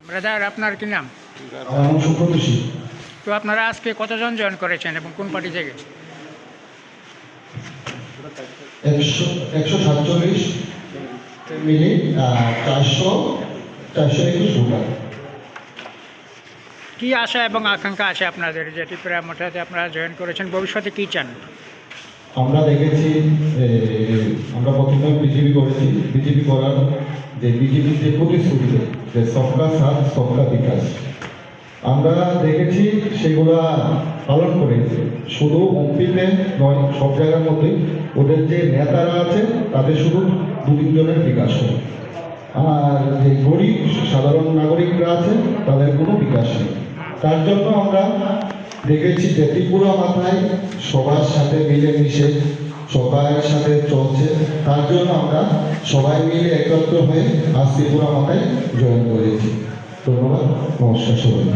Brother, আপনার কি নাম? আমার নাম সুপ্রতোষী। তো আপনারা আজকে কতজন জয়েন করেছেন এবং কোন পার্টি থেকে? 147 মিলে 421 ভোটার। কি আশা এবং আকাঙ্ক্ষা আছে আপনাদের যে ত্রিপুরা মোটাতে আপনারা জয়েন করেছেন? ভবিষ্যতে কি চান? আমরা দেখেছি, আমরা প্রথমে বিজেপি করেছি। বিজেপি করার যে বিজেপির যে প্রতিশ্রুতি, যে সবকা সাথ সবকা বিকাশ, আমরা দেখেছি সেগুলা পালন করে। শুধু এমপিতে নয়, সব জায়গার মধ্যে ওদের যে নেতারা আছে তাদের শুধু 2-3 জনের বিকাশ হয়, আর যে গরিব সাধারণ নাগরিকরা আছে তাদের কোনো বিকাশ নেই। তার জন্য আমরা দেখেছি যে ত্রিপুরা মাথায় সবার সাথে মিলেমিশে সবার সাথে চলছে। তার জন্য আমরা সবাই মিলে একত্র হয়ে আজ ত্রিপুরা মাথায় জয়েন করেছি। ধন্যবাদ, নমস্কার সবাই।